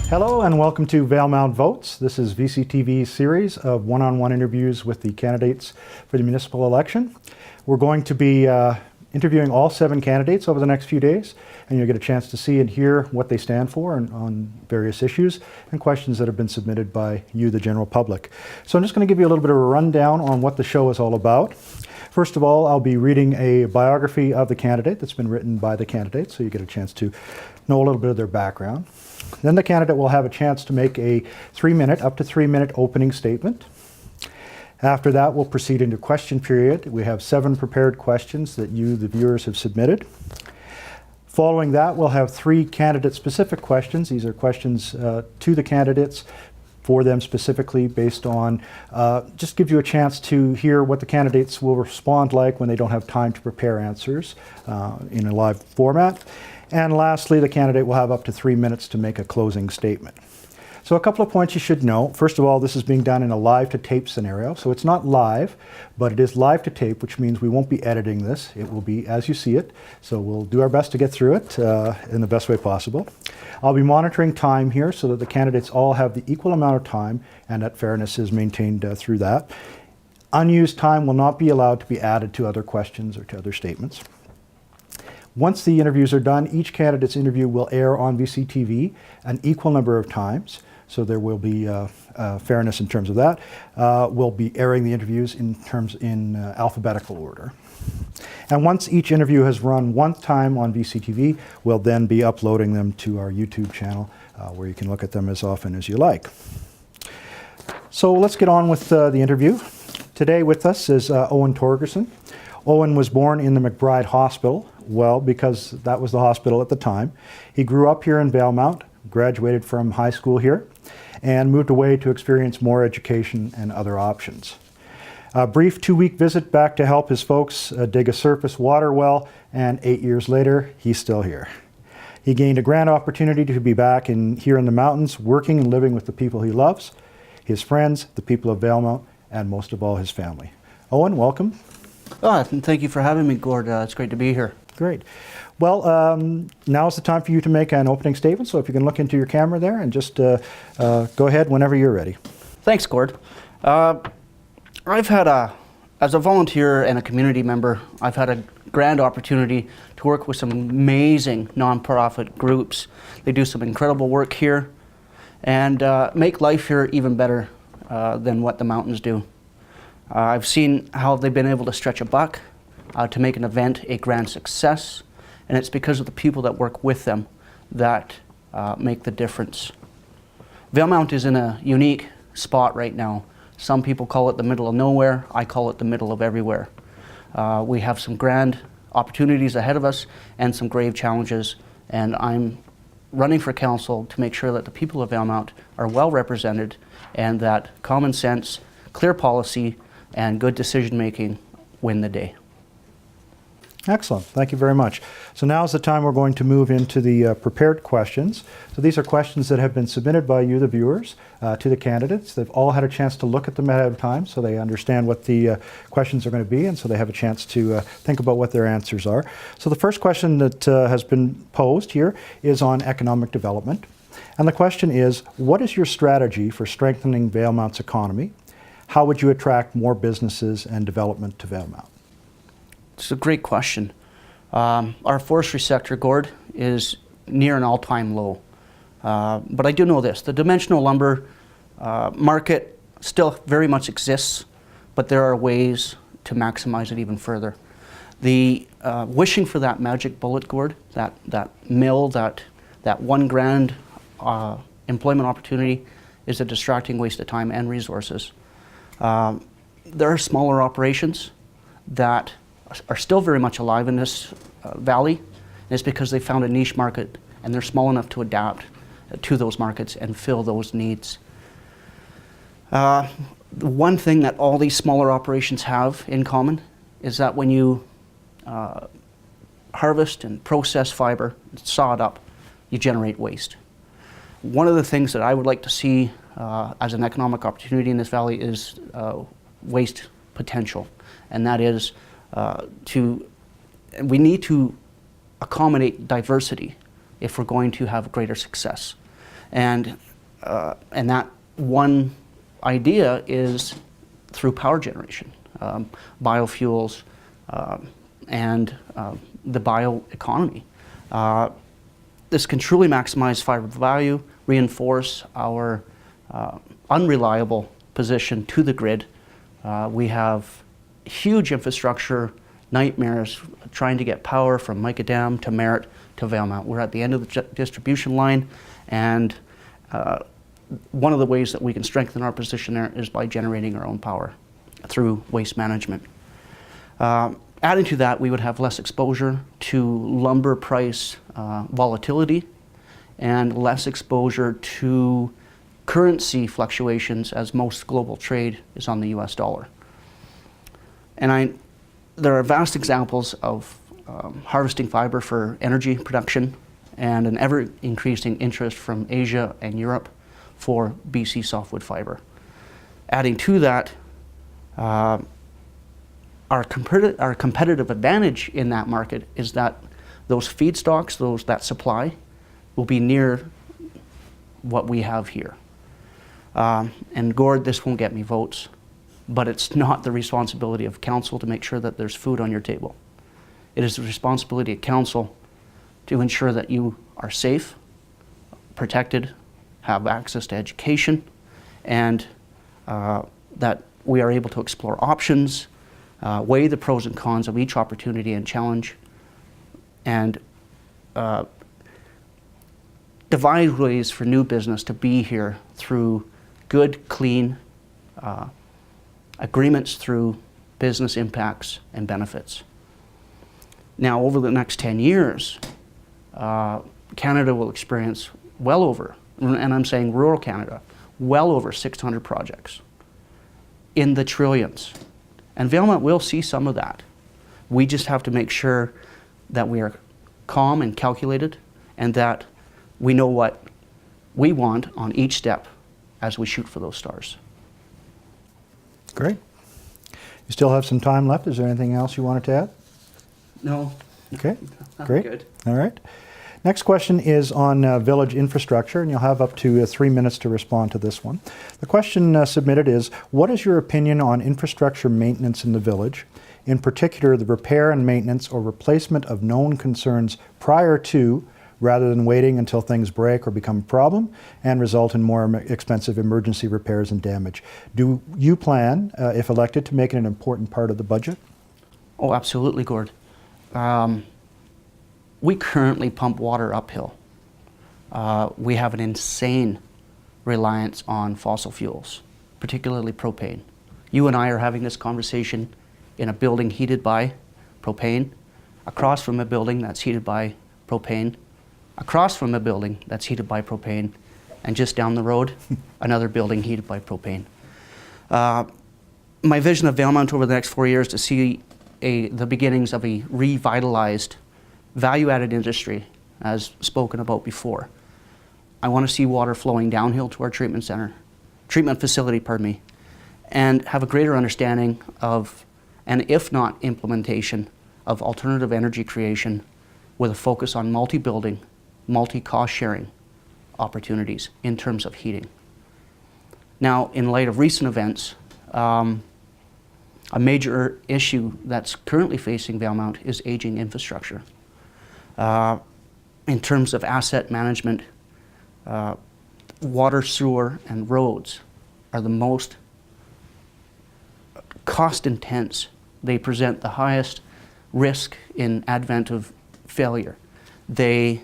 Hello and welcome to Valemount Votes. This is VCTV's series of one-on-one interviews with the candidates for the municipal election. We're going to be interviewing all 7 candidates over the next few days, and you'll get a chance to see and hear what they stand for on various issues and questions that have been submitted by you, the general public. So I'm just going to give you a little bit of a rundown on what the show is all about. First of all, I'll be reading a biography of the candidate that's been written by the candidate, so you get a chance to know a little bit of their background. Then the candidate will have a chance to make a up to 3 minute opening statement. After that, we'll proceed into question period. We have 7 prepared questions that you, the viewers, have submitted. Following that, we'll have 3 candidate-specific questions. These are questions to the candidates for them specifically based on, just give you a chance to hear what the candidates will respond like when they don't have time to prepare answers in a live format. And lastly, the candidate will have up to 3 minutes to make a closing statement. So a couple of points you should know. First of all, this is being done in a live-to-tape scenario. So it's not live, but it is live-to-tape, which means we won't be editing this. It will be as you see it. So we'll do our best to get through it in the best way possible. I'll be monitoring time here so that the candidates all have the equal amount of time and that fairness is maintained through that. Unused time will not be allowed to be added to other questions or to other statements. Once the interviews are done, each candidate's interview will air on VCTV an equal number of times. So there will be fairness in terms of that. We'll be airing the interviews in alphabetical order. And once each interview has run one time on VCTV, we'll then be uploading them to our YouTube channel where you can look at them as often as you like. So let's get on with the interview. Today with us is Owen Torgerson. Owen was born in the McBride Hospital, well, because that was the hospital at the time. He grew up here in Valemount, graduated from high school here, and moved away to experience more education and other options. A brief 2-week visit back to help his folks dig a surface water well, and 8 years later, he's still here. He gained a grand opportunity to be back here in the mountains, working and living with the people he loves, his friends, the people of Valemount, and most of all, his family. Owen, welcome. Oh, thank you for having me, Gord. It's great to be here. Great. Well, now is the time for you to make an opening statement, so if you can look into your camera there and just go ahead whenever you're ready. Thanks, Gord. I've had as a volunteer and a community member, I've had a grand opportunity to work with some amazing nonprofit groups. They do some incredible work here and make life here even better than what the mountains do. I've seen how they've been able to stretch a buck to make an event a grand success, and it's because of the people that work with them that make the difference. Valemount is in a unique spot right now. Some people call it the middle of nowhere. I call it the middle of everywhere. We have some grand opportunities ahead of us and some grave challenges, and I'm running for council to make sure that the people of Valemount are well represented and that common sense, clear policy, and good decision making win the day. Excellent. Thank you very much. So now is the time we're going to move into the prepared questions. So these are questions that have been submitted by you, the viewers, to the candidates. They've all had a chance to look at them ahead of time so they understand what the questions are going to be, and so they have a chance to think about what their answers are. So the first question that has been posed here is on economic development. And the question is, what is your strategy for strengthening Valemount's economy? How would you attract more businesses and development to Valemount? It's a great question. Our forestry sector, Gord, is near an all-time low. But I do know this, the dimensional lumber market still very much exists, but there are ways to maximize it even further. The wishing for that magic bullet, Gord, that mill, that $1 grand employment opportunity is a distracting waste of time and resources. There are smaller operations that are still very much alive in this valley, and it's because they found a niche market and they're small enough to adapt to those markets and fill those needs. The one thing that all these smaller operations have in common is that when you harvest and process fiber, saw it up, you generate waste. One of the things that I would like to see as an economic opportunity in this valley is waste potential, and that is we need to accommodate diversity if we're going to have greater success. And that one idea is through power generation, biofuels, and the bioeconomy. This can truly maximize fiber value, reinforce our unreliable position to the grid. We have huge infrastructure nightmares trying to get power from Mica Dam to Merritt to Valemount. We're at the end of the distribution line, and one of the ways that we can strengthen our position there is by generating our own power through waste management. Adding to that, we would have less exposure to lumber price volatility and less exposure to currency fluctuations, as most global trade is on the US dollar. And there are vast examples of harvesting fiber for energy production and an ever-increasing interest from Asia and Europe for BC softwood fiber. Adding to that, our competitive advantage in that market is that those feedstocks, that supply, will be near what we have here. And Gord, this won't get me votes, but it's not the responsibility of council to make sure that there's food on your table. It is the responsibility of council to ensure that you are safe, protected, have access to education, and that we are able to explore options, weigh the pros and cons of each opportunity and challenge, and devise ways for new business to be here through good, clean agreements through business impacts and benefits. Now, over the next 10 years, Canada will experience well over, and I'm saying rural Canada, well over 600 projects in the trillions. And Valemount will see some of that. We just have to make sure that we are calm and calculated, and that we know what we want on each step as we shoot for those stars. Great. You still have some time left. Is there anything else you wanted to add? No. Okay, I'm great. good. All right. Next question is on village infrastructure, and you'll have up to 3 minutes to respond to this one. The question submitted is, what is your opinion on infrastructure maintenance in the village, in particular the repair and maintenance or replacement of known concerns prior to, rather than waiting until things break or become a problem and result in more expensive emergency repairs and damage? Do you plan, if elected, to make it an important part of the budget? Oh, absolutely, Gord. We currently pump water uphill. We have an insane reliance on fossil fuels, particularly propane. You and I are having this conversation in a building heated by propane, across from a building that's heated by propane, across from a building that's heated by propane, and just down the road, another building heated by propane. My vision of Valemount over the next 4 years is to see the beginnings of a revitalized value-added industry, as spoken about before. I want to see water flowing downhill to our treatment facility, and have a greater understanding of, and if not implementation, of alternative energy creation with a focus on multi-building, multi-cost sharing opportunities in terms of heating. Now, in light of recent events, a major issue that's currently facing Valemount is aging infrastructure. In terms of asset management, water, sewer, and roads are the most cost intense. They present the highest risk in advent of failure. But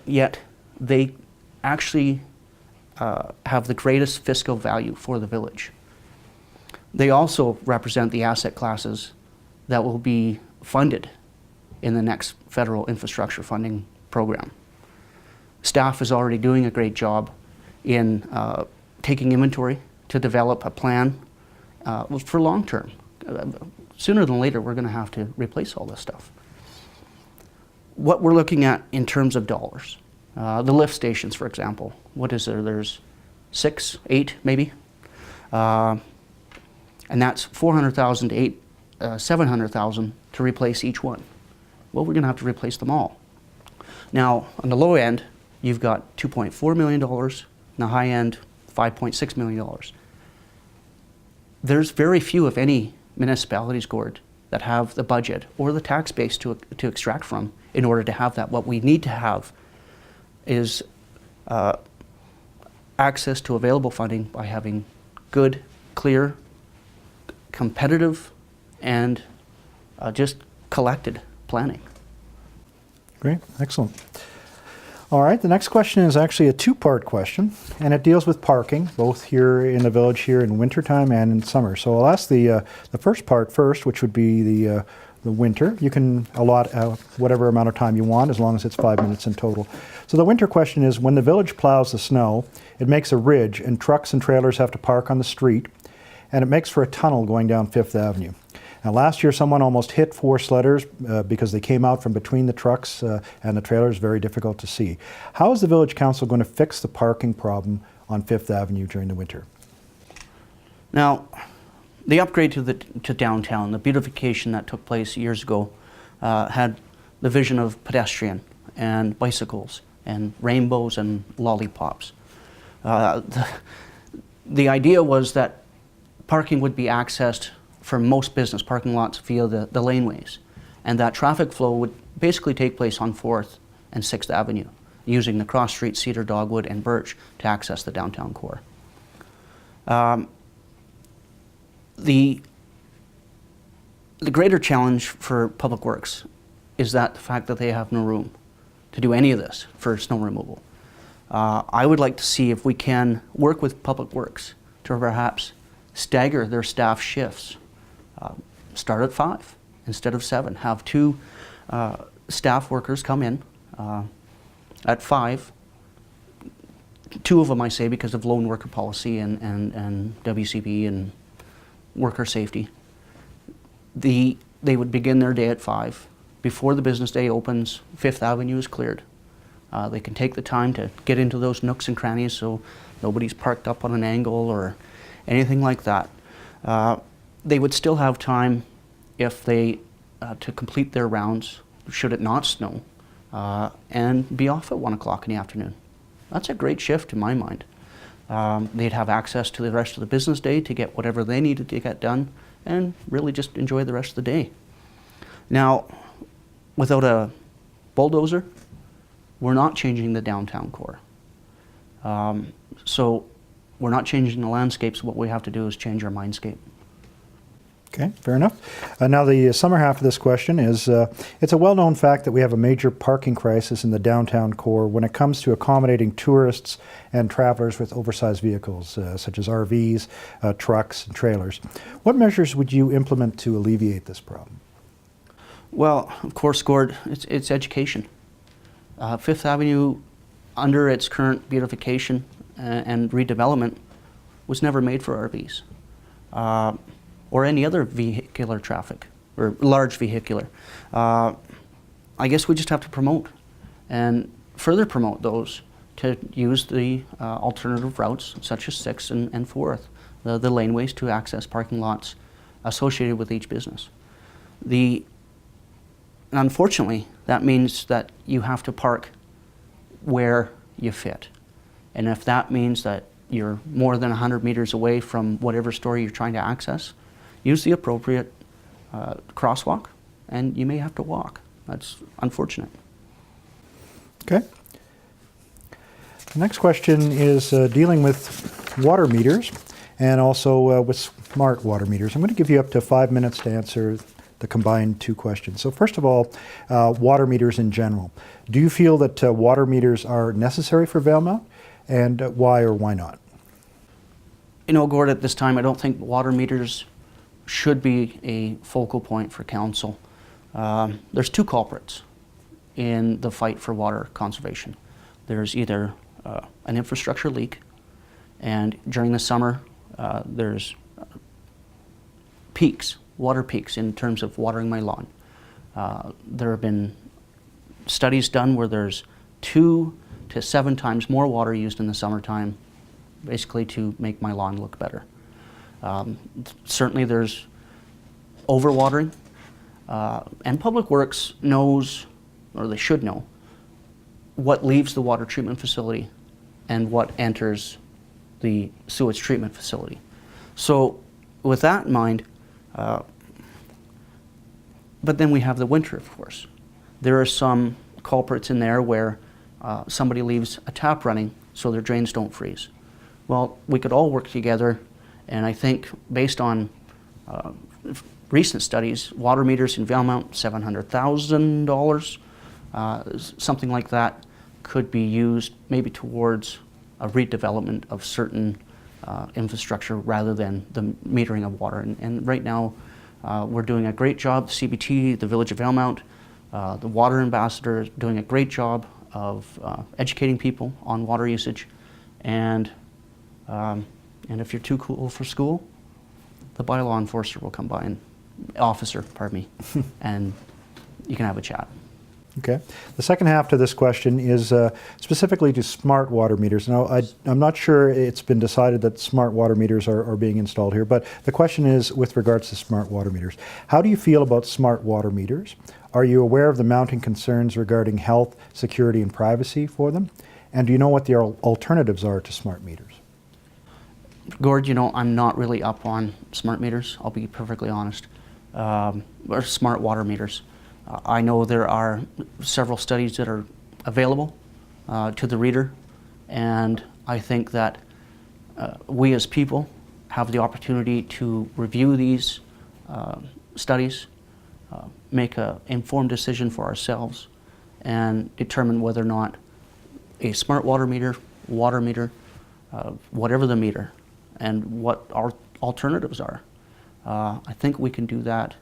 yet they actually have the greatest fiscal value for the village. They also represent the asset classes that will be funded in the next federal infrastructure funding program. Staff is already doing a great job in taking inventory to develop a plan for long term. Sooner than later, we're going to have to replace all this stuff. What we're looking at in terms of dollars, the lift stations, for example, what is there? There's 6, 8 maybe, and that's $400,000 to $700,000 to replace each one. Well, we're going to have to replace them all. Now, on the low end, you've got $2.4 million, and the high end, $5.6 million. There's very few, if any, municipalities, Gord, that have the budget or the tax base to extract from in order to have that. What we need to have is access to available funding by having good, clear, competitive, and just collected planning. Great, excellent. All right, the next question is actually a two-part question, and it deals with parking, both here in the village here in wintertime and in summer. So I'll ask the first part first, which would be the winter. You can allot whatever amount of time you want, as long as it's 5 minutes in total. So the winter question is, when the village plows the snow, it makes a ridge, and trucks and trailers have to park on the street, and it makes for a tunnel going down Fifth Avenue. Now, last year, someone almost hit 4 sledders because they came out from between the trucks and the trailers, very difficult to see. How is the Village Council going to fix the parking problem on Fifth Avenue during the winter? Now, the upgrade to downtown, the beautification that took place years ago, had the vision of pedestrian and bicycles and rainbows and lollipops. The idea was that parking would be accessed for most business parking lots via the laneways, and that traffic flow would basically take place on 4th and 6th Avenue, using the cross streets Cedar, Dogwood, and Birch to access the downtown core. The greater challenge for Public Works is that the fact that they have no room to do any of this for snow removal. I would like to see if we can work with Public Works to perhaps stagger their staff shifts. Start at 5 instead of 7. Have 2 staff workers come in at 5. 2 of them, I say, because of lone worker policy and WCB and worker safety. They would begin their day at 5. Before the business day opens, 5th Avenue is cleared. They can take the time to get into those nooks and crannies so nobody's parked up on an angle or anything like that. They would still have time if they to complete their rounds, should it not snow, and be off at 1 o'clock in the afternoon. That's a great shift in my mind. They'd have access to the rest of the business day to get whatever they needed to get done and really just enjoy the rest of the day. Now, without a bulldozer, we're not changing the downtown core. So we're not changing the landscapes. What we have to do is change our mindscape. Okay, fair enough. Now the summer half of this question is, it's a well-known fact that we have a major parking crisis in the downtown core when it comes to accommodating tourists and travelers with oversized vehicles, such as RVs, trucks, and trailers. What measures would you implement to alleviate this problem? Well, of course, Gord, it's education. Fifth Avenue, under its current beautification and redevelopment, was never made for RVs. Or any other vehicular traffic, or large vehicular. I guess we just have to promote and further promote those to use the alternative routes, such as 6th and 4th, the laneways to access parking lots associated with each business. Unfortunately, that means that you have to park where you fit. And if that means that you're more than 100 meters away from whatever store you're trying to access, use the appropriate crosswalk, and you may have to walk. That's unfortunate. Okay. The next question is dealing with water meters and also with smart water meters. I'm going to give you up to 5 minutes to answer the combined 2 questions. So first of all, water meters in general. Do you feel that water meters are necessary for Valemount, and why or why not? You know, Gord, at this time, I don't think water meters should be a focal point for council. There's 2 culprits in the fight for water conservation. There's either an infrastructure leak, and during the summer, there's peaks, water peaks in terms of watering my lawn. There have been studies done where there's 2 to 7 times more water used in the summertime, basically to make my lawn look better. Certainly there's overwatering, and Public Works knows, or they should know, what leaves the water treatment facility and what enters the sewage treatment facility. So with that in mind, but then we have the winter, of course. There are some culprits in there where somebody leaves a tap running so their drains don't freeze. Well, we could all work together, and I think based on recent studies, water meters in Valemount, $700,000, something like that could be used maybe towards a redevelopment of certain infrastructure rather than the metering of water. And right now, we're doing a great job. CBT, the Village of Valemount, the Water Ambassador is doing a great job of educating people on water usage. And if you're too cool for school, the bylaw enforcer will come by and and you can have a chat. Okay. The second half to this question is specifically to smart water meters. Now, I'm not sure it's been decided that smart water meters are being installed here, but the question is with regards to smart water meters. How do you feel about smart water meters? Are you aware of the mounting concerns regarding health, security, and privacy for them? And do you know what the alternatives are to smart meters? Gord, you know, I'm not really up on smart meters, I'll be perfectly honest, or smart water meters. I know there are several studies that are available to the reader, and I think that we as people have the opportunity to review these studies, make an informed decision for ourselves, and determine whether or not a smart water meter, whatever the meter, and what our alternatives are. I think we can do that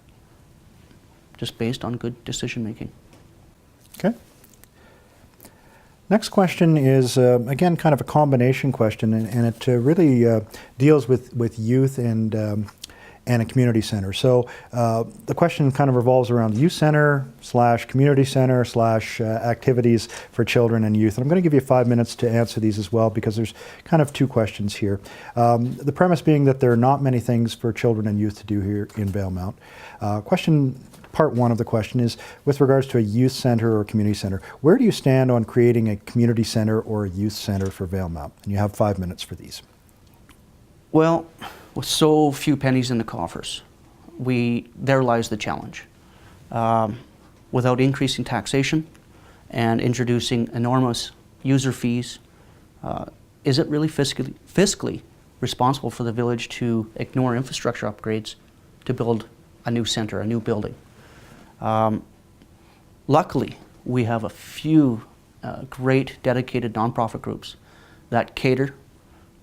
just based on good decision making. Okay. Next question is, again, kind of a combination question, and it really deals with youth and a community center. So the question kind of revolves around youth center / community center / activities for children and youth. And I'm going to give you 5 minutes to answer these as well, because there's kind of two questions here. The premise being that there are not many things for children and youth to do here in Valemount. Part one of the question is with regards to a youth center or community center. Where do you stand on creating a community center or a youth center for Valemount? And you have 5 minutes for these. Well, with so few pennies in the coffers, there lies the challenge. Without increasing taxation and introducing enormous user fees, is it really fiscally responsible for the village to ignore infrastructure upgrades to build a new center, a new building? Luckily, we have a few great dedicated nonprofit groups that cater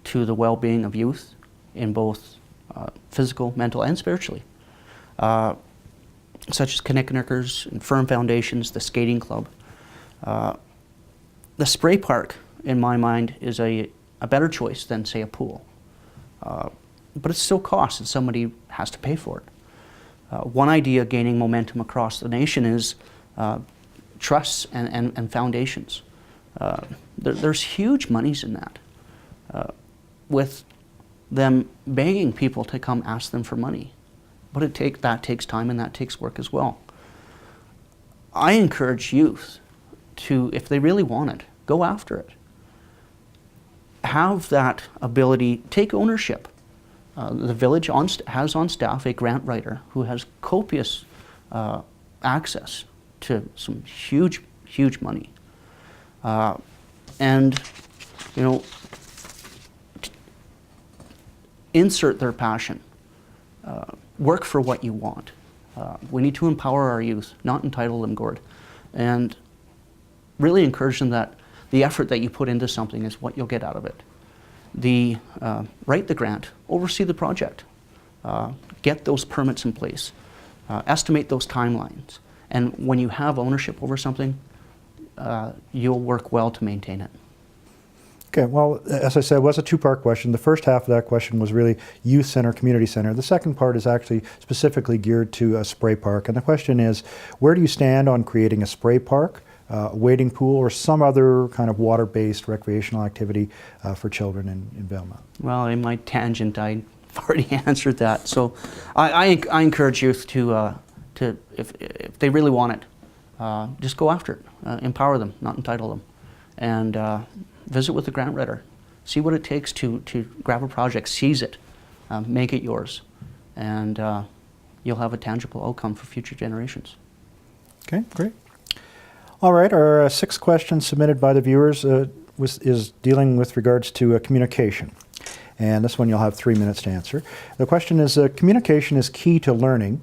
to the well-being of youth in both physical, mental, and spiritually, such as Kinnickers and Firm Foundations, the Skating Club. The spray park, in my mind, is a better choice than, say, a pool. But it still costs, and somebody has to pay for it. One idea gaining momentum across the nation is trusts and foundations. There's huge monies in that, with them begging people to come ask them for money. But that takes time and that takes work as well. I encourage youth to, if they really want it, go after it. Have that ability, take ownership. The village has on staff a grant writer who has copious access to some huge money. And, you know, insert their passion. Work for what you want. We need to empower our youth, not entitle them, Gord. And really encourage them that the effort that you put into something is what you'll get out of it. Write the grant, oversee the project, get those permits in place, estimate those timelines. And when you have ownership over something, you'll work well to maintain it. Okay, well, as I said, it was a two-part question. The first half of that question was really youth center, community center. The second part is actually specifically geared to a spray park. And the question is, where do you stand on creating a spray park, a wading pool, or some other kind of water-based recreational activity for children in Valemount? Well, in my tangent, I've already answered that. So I encourage youth to if they really want it, just go after it. Empower them, not entitle them. and visit with the grant writer. See what it takes to grab a project, seize it, make it yours, and you'll have a tangible outcome for future generations. Okay, great. All right, our sixth question submitted by the viewers is dealing with regards to communication. And this one you'll have 3 minutes to answer. The question is, communication is key to learning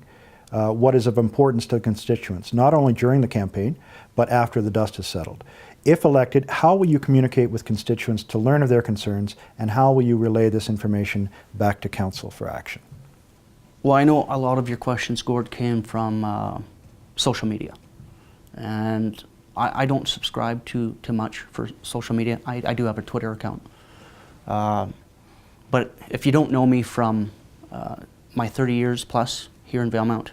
what is of importance to constituents, not only during the campaign, but after the dust has settled. If elected, how will you communicate with constituents to learn of their concerns, and how will you relay this information back to council for action? Well, I know a lot of your questions, Gord, came from social media. And I don't subscribe to much for social media. I do have a Twitter account. But if you don't know me from my 30 years plus here in Valemount,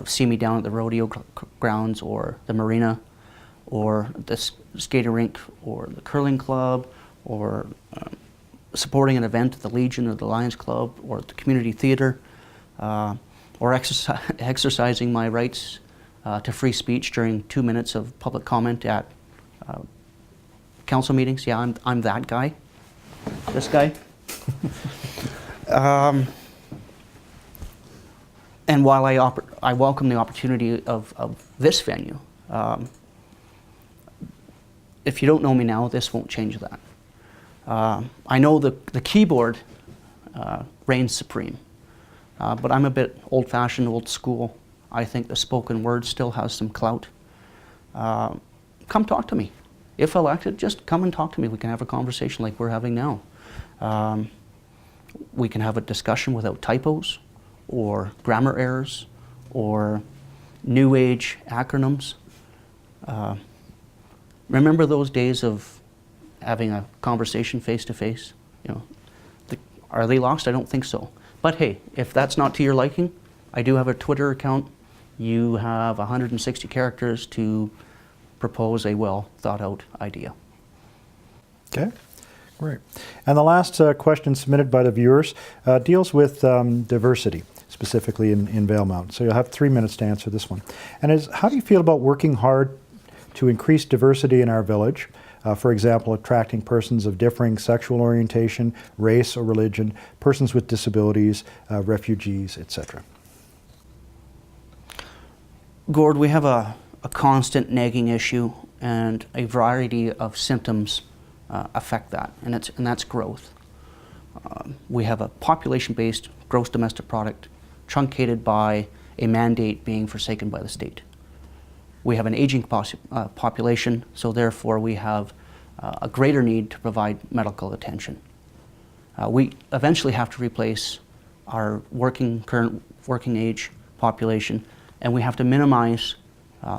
see me down at the rodeo grounds or the marina or the skating rink or the curling club or supporting an event at the Legion or the Lions Club or the community theatre, or exercising my rights to free speech during 2 minutes of public comment at council meetings. Yeah, I'm that guy. This guy. And while I welcome the opportunity of this venue, if you don't know me now, this won't change that. I know the keyboard reigns supreme, but I'm a bit old-fashioned, old school. I think the spoken word still has some clout. Come talk to me. If elected, just come and talk to me. We can have a conversation like we're having now. We can have a discussion without typos or grammar errors or new age acronyms. Remember those days of having a conversation face to face? You know, are they lost? I don't think so. But hey, if that's not to your liking, I do have a Twitter account. You have 160 characters to propose a well thought out idea. Okay, great. And the last question submitted by the viewers deals with diversity, specifically in Valemount. So you'll have 3 minutes to answer this one. And is, how do you feel about working hard to increase diversity in our village? For example, attracting persons of differing sexual orientation, race or religion, persons with disabilities, refugees, etc. Gord, we have a constant nagging issue, and a variety of symptoms affect that, and that's growth. We have a population-based gross domestic product truncated by a mandate being forsaken by the state. We have an aging population, so therefore we have a greater need to provide medical attention. We eventually have to replace our current working age population, and we have to minimize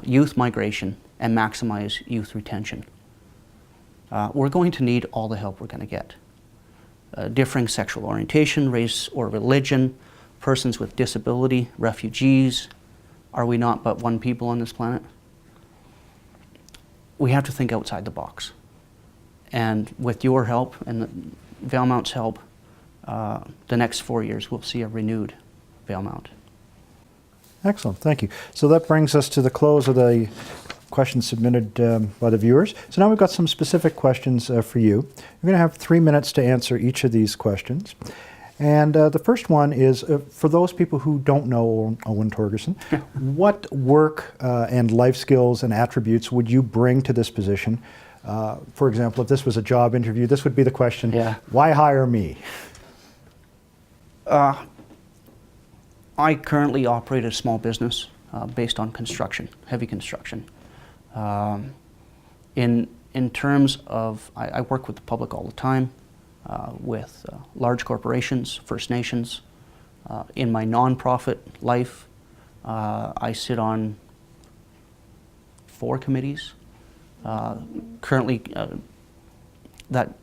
youth migration and maximize youth retention. We're going to need all the help we're going to get. Differing sexual orientation, race or religion, persons with disability, refugees. Are we not but one people on this planet? We have to think outside the box. And with your help and Valemount's help, the next 4 years we'll see a renewed Valemount. Excellent, thank you. So that brings us to the close of the questions submitted by the viewers. So now we've got some specific questions for you. You're going to have 3 minutes to answer each of these questions. And the first one is, for those people who don't know Owen Torgerson, what work and life skills and attributes would you bring to this position? For example, if this was a job interview, this would be the question, why hire me? I currently operate a small business based on construction, heavy construction. In terms of, I work with the public all the time, with large corporations, First Nations. In my nonprofit life, I sit on 4 committees currently that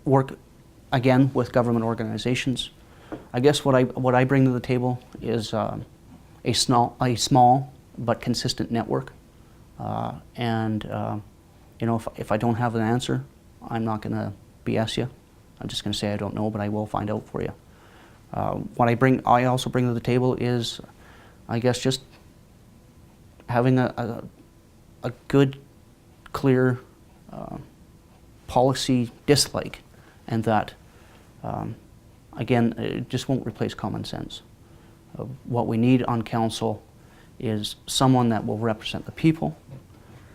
work again with government organizations. I guess what I bring to the table is a small but consistent network, and you know, if I don't have an answer, I'm not going to BS you. I'm just going to say I don't know, but I will find out for you. What I also bring to the table is, I guess, just having a good, clear policy dislike, and that, again, it just won't replace common sense. What we need on council is someone that will represent the people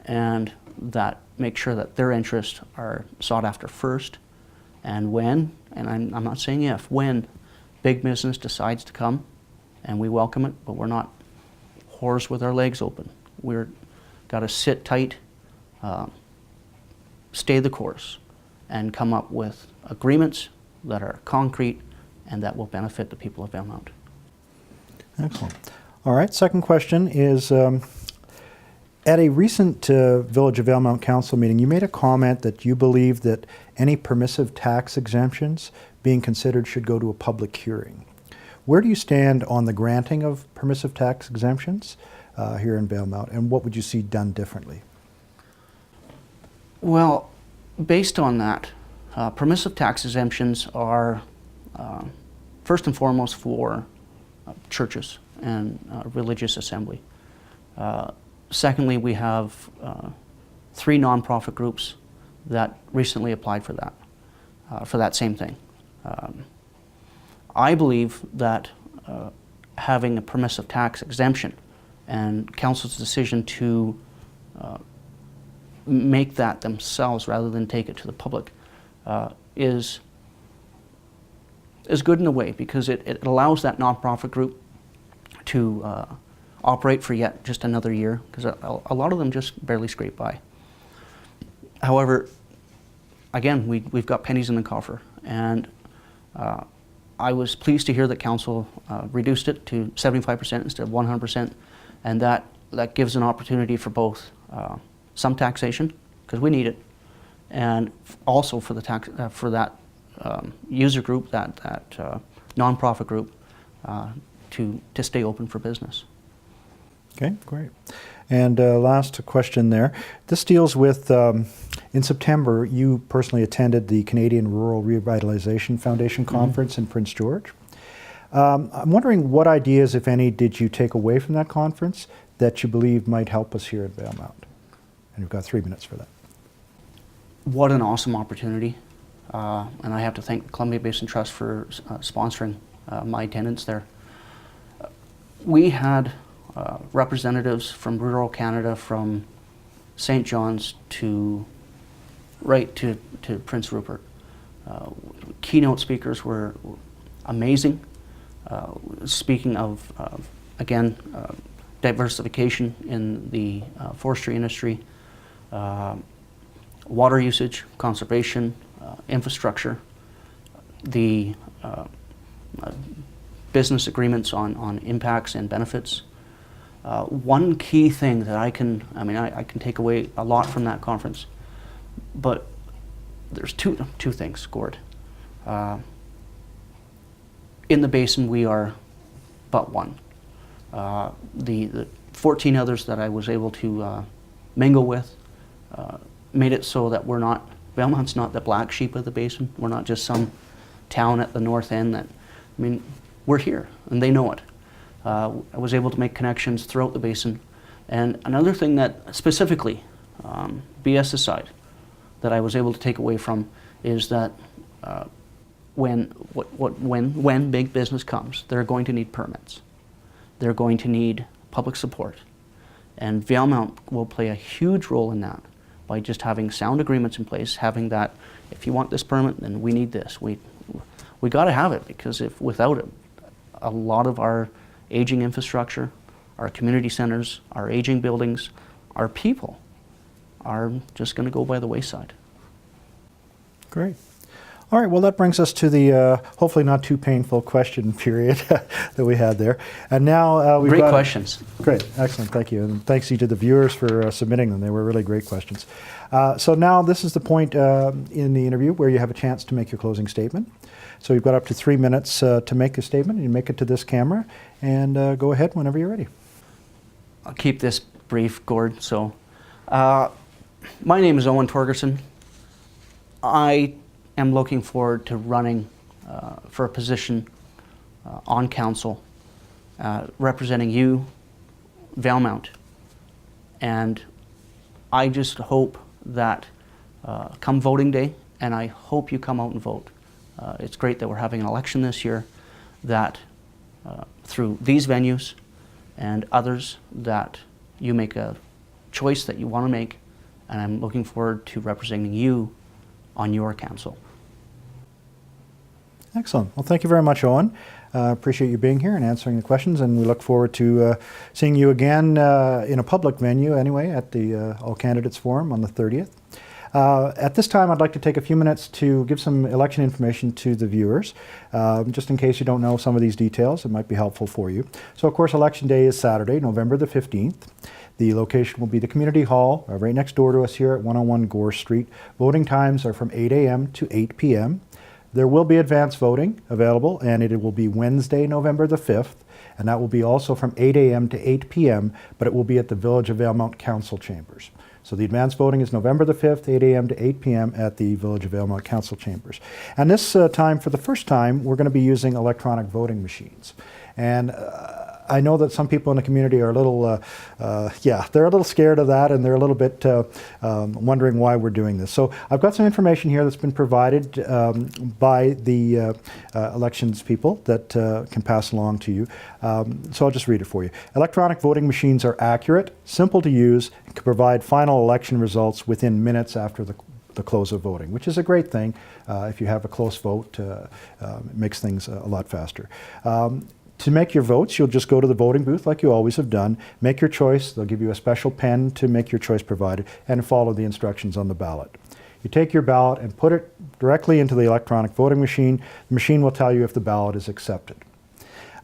and that make sure that their interests are sought after first. And when, and I'm not saying if, when big business decides to come, and we welcome it, but we're not whores with our legs open. We're got to sit tight, stay the course, and come up with agreements that are concrete and that will benefit the people of Valemount. Excellent. All right, second question is, at a recent Village of Valemount Council meeting, you made a comment that you believe that any permissive tax exemptions being considered should go to a public hearing. Where do you stand on the granting of permissive tax exemptions here in Valemount, and what would you see done differently? Well, based on that, permissive tax exemptions are first and foremost for churches and religious assembly. Secondly, we have 3 nonprofit groups that recently applied for that same thing. I believe that having a permissive tax exemption and council's decision to make that themselves rather than take it to the public is good in a way, because it allows that nonprofit group to operate for yet just another year, because a lot of them just barely scrape by. However, again, we've got pennies in the coffer, and I was pleased to hear that council reduced it to 75% instead of 100%, and that gives an opportunity for both some taxation, because we need it, and also for the tax for that user group, that nonprofit group, to stay open for business. Okay, great. And last question there. This deals with, in September, you personally attended the Canadian Rural Revitalization Foundation Conference in Prince George. I'm wondering what ideas, if any, did you take away from that conference that you believe might help us here at Valemount? And you've got 3 minutes for that. What an awesome opportunity. And I have to thank the Columbia Basin Trust for sponsoring my attendance there. We had representatives from rural Canada, from St. John's to right to Prince Rupert. Keynote speakers were amazing. Speaking of, again, diversification in the forestry industry, water usage, conservation, infrastructure, the business agreements on impacts and benefits. One key thing that I can take away a lot from that conference, but there's two things, Gord. In the basin, we are but one. The 14 others that I was able to mingle with made it so that Valemount's not the black sheep of the basin. We're not just some town at the north end we're here, and they know it. I was able to make connections throughout the basin. And another thing that specifically, BS aside, that I was able to take away from is that when big business comes, they're going to need permits. They're going to need public support. And Valemount will play a huge role in that by just having sound agreements in place, having that, if you want this permit, then we need this. We got to have it, because if without it, a lot of our aging infrastructure, our community centers, our aging buildings, our people are just going to go by the wayside. Great. All right, well, that brings us to the hopefully not too painful question period that we had there. And now we've got... Great questions. Great, excellent, thank you. And thanks to the viewers for submitting them. They were really great questions. So now this is the point in the interview where you have a chance to make your closing statement. So you've got up to 3 minutes to make a statement. You make it to this camera, and go ahead whenever you're ready. I'll keep this brief, Gord. So, my name is Owen Torgerson. I am looking forward to running for a position on council, representing you, Valemount. And I just hope that come voting day, and I hope you come out and vote. It's great that we're having an election this year, that through these venues and others, that you make a choice that you want to make, and I'm looking forward to representing you on your council. Excellent. Well, thank you very much, Owen. Appreciate you being here and answering the questions, and we look forward to seeing you again in a public venue anyway at the All Candidates Forum on the 30th. At this time, I'd like to take a few minutes to give some election information to the viewers, just in case you don't know some of these details. It might be helpful for you. So, of course, Election Day is Saturday, November the 15th. The location will be the Community Hall, right next door to us here at 101 Gore Street. Voting times are from 8 a.m. to 8 p.m. There will be advance voting available, and it will be Wednesday, November the 5th, and that will be also from 8 a.m. to 8 p.m., but it will be at the Village of Valemount Council Chambers. So the advance voting is November the 5th, 8 a.m. to 8 p.m. at the Village of Valemount Council Chambers. And this time, for the first time, we're going to be using electronic voting machines. And I know that some people in the community are a little, they're a little scared of that, and they're a little bit wondering why we're doing this. So I've got some information here that's been provided by the elections people that can pass along to you. So I'll just read it for you. Electronic voting machines are accurate, simple to use, and can provide final election results within minutes after the close of voting, which is a great thing. If you have a close vote, it makes things a lot faster. To make your votes, you'll just go to the voting booth like you always have done, make your choice, they'll give you a special pen to make your choice provided, and follow the instructions on the ballot. You take your ballot and put it directly into the electronic voting machine. The machine will tell you if the ballot is accepted.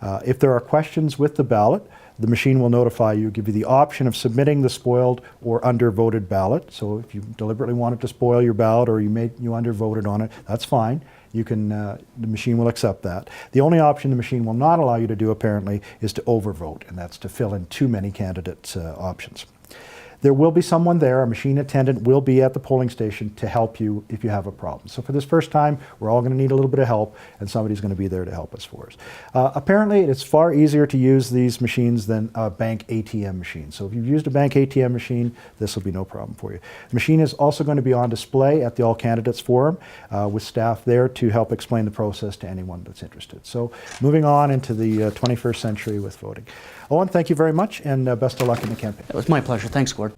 If there are questions with the ballot, the machine will notify you, give you the option of submitting the spoiled or undervoted ballot. So if you deliberately wanted to spoil your ballot or you undervoted on it, that's fine. You can, the machine will accept that. The only option the machine will not allow you to do, apparently, is to overvote, and that's to fill in too many candidates' options. There will be someone there, a machine attendant will be at the polling station to help you if you have a problem. So for this first time, we're all going to need a little bit of help, and somebody's going to be there to help us for us. Apparently, it's far easier to use these machines than a bank ATM machine. So if you've used a bank ATM machine, this will be no problem for you. The machine is also going to be on display at the All Candidates Forum with staff there to help explain the process to anyone that's interested. So moving on into the 21st century with voting. Owen, thank you very much, and best of luck in the campaign. It was my pleasure. Thanks, Gord.